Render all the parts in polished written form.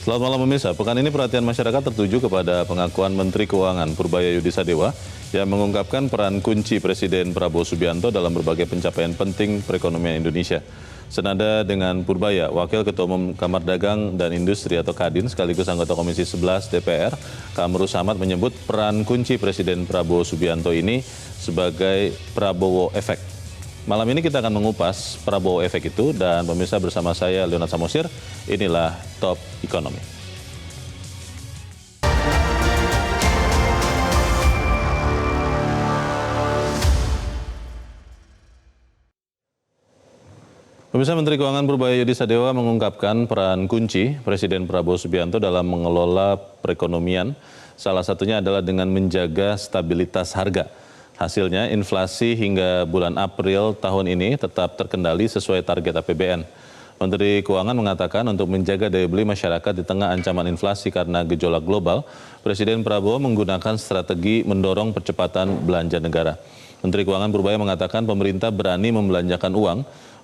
Selamat malam pemirsa, pekan ini perhatian masyarakat tertuju kepada pengakuan Menteri Keuangan Purbaya Yudhisadewa yang mengungkapkan peran kunci Presiden Prabowo Subianto dalam berbagai pencapaian penting perekonomian Indonesia. Senada dengan Purbaya, Wakil Ketua Umum Kamar Dagang dan Industri atau Kadin sekaligus anggota Komisi 11 DPR, Kamru Samad menyebut peran kunci Presiden Prabowo Subianto ini sebagai Prabowo Efek. Malam ini kita akan mengupas Prabowo Efek itu dan pemirsa bersama saya Leonard Samosir, inilah Top Ekonomi. Pemirsa, Menteri Keuangan Purbaya Yudhisadewa mengungkapkan peran kunci Presiden Prabowo Subianto dalam mengelola perekonomian. Salah satunya adalah dengan menjaga stabilitas harga. Hasilnya, inflasi hingga bulan April tahun ini tetap terkendali sesuai target APBN. Menteri Keuangan mengatakan untuk menjaga daya beli masyarakat di tengah ancaman inflasi karena gejolak global, Presiden Prabowo menggunakan strategi mendorong percepatan belanja negara. Menteri Keuangan Purbaya mengatakan pemerintah berani membelanjakan uang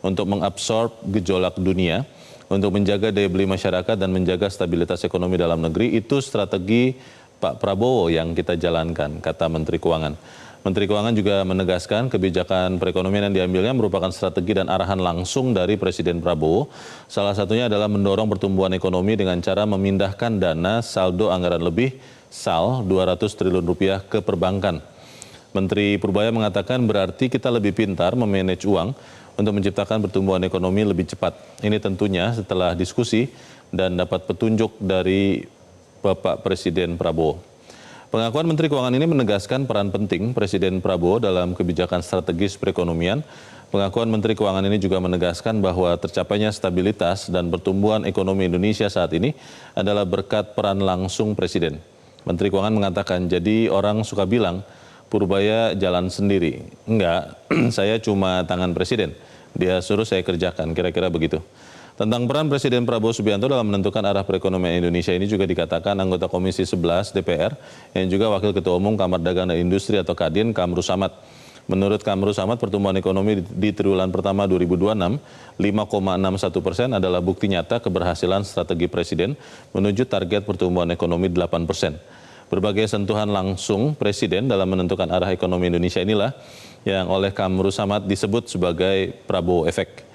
untuk mengabsorb gejolak dunia, untuk menjaga daya beli masyarakat dan menjaga stabilitas ekonomi dalam negeri. Itu strategi Pak Prabowo yang kita jalankan, kata Menteri Keuangan. Menteri Keuangan juga menegaskan kebijakan perekonomian yang diambilnya merupakan strategi dan arahan langsung dari Presiden Prabowo. Salah satunya adalah mendorong pertumbuhan ekonomi dengan cara memindahkan dana saldo anggaran lebih SAL 200 triliun rupiah ke perbankan. Menteri Purbaya mengatakan berarti kita lebih pintar memanage uang untuk menciptakan pertumbuhan ekonomi lebih cepat. Ini tentunya setelah diskusi dan dapat petunjuk dari Bapak Presiden Prabowo. Pengakuan Menteri Keuangan ini menegaskan peran penting Presiden Prabowo dalam kebijakan strategis perekonomian. Pengakuan Menteri Keuangan ini juga menegaskan bahwa tercapainya stabilitas dan pertumbuhan ekonomi Indonesia saat ini adalah berkat peran langsung Presiden. Menteri Keuangan mengatakan, jadi orang suka bilang, Purbaya jalan sendiri. Enggak, saya cuma tangan Presiden. Dia suruh saya kerjakan, kira-kira begitu. Tentang peran Presiden Prabowo Subianto dalam menentukan arah perekonomian Indonesia ini juga dikatakan anggota Komisi 11 DPR yang juga Wakil Ketua Umum Kamar Dagang dan Industri atau Kadin, Kamru Samad. Menurut Kamru Samad, pertumbuhan ekonomi di triwulan pertama 2026, 5,61% adalah bukti nyata keberhasilan strategi Presiden menuju target pertumbuhan ekonomi 8%. Berbagai sentuhan langsung Presiden dalam menentukan arah ekonomi Indonesia inilah yang oleh Kamru Samad disebut sebagai Prabowo Efek.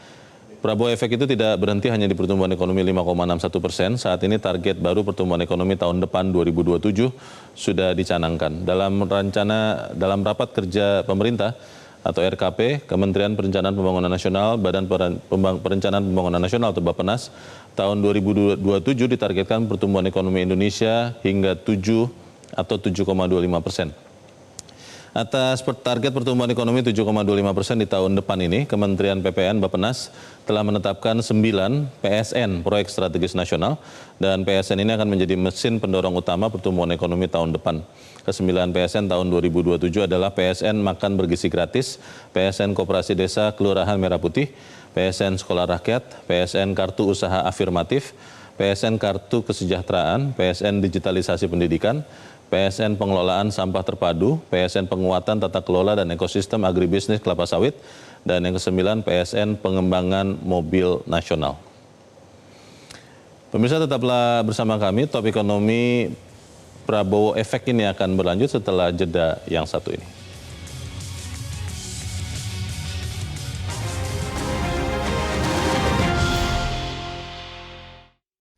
Prabowo Efek itu tidak berhenti hanya di pertumbuhan ekonomi 5,61%. Saat ini target baru pertumbuhan ekonomi tahun depan 2027 sudah dicanangkan. Dalam rapat kerja pemerintah atau RKP, Kementerian Perencanaan Pembangunan Nasional, Badan Perencanaan Pembangunan Nasional atau Bappenas, tahun 2027 ditargetkan pertumbuhan ekonomi Indonesia hingga 7 atau 7,25%. Atas target pertumbuhan ekonomi 7,25% di tahun depan ini, Kementerian PPN Bappenas telah menetapkan 9 PSN, proyek strategis nasional, dan PSN ini akan menjadi mesin pendorong utama pertumbuhan ekonomi tahun depan. Ke-9 PSN tahun 2027 adalah PSN Makan Bergizi Gratis, PSN Koperasi Desa Kelurahan Merah Putih, PSN Sekolah Rakyat, PSN Kartu Usaha Afirmatif, PSN Kartu Kesejahteraan, PSN Digitalisasi Pendidikan, PSN Pengelolaan Sampah Terpadu, PSN Penguatan Tata Kelola dan Ekosistem Agribisnis Kelapa Sawit, dan yang ke-9 PSN Pengembangan Mobil Nasional. Pemirsa, tetaplah bersama kami, Top Ekonomi Prabowo Efek ini akan berlanjut setelah jeda yang satu ini.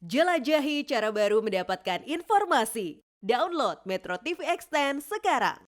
Jelajahi cara baru mendapatkan informasi. Download Metro TV Extend sekarang.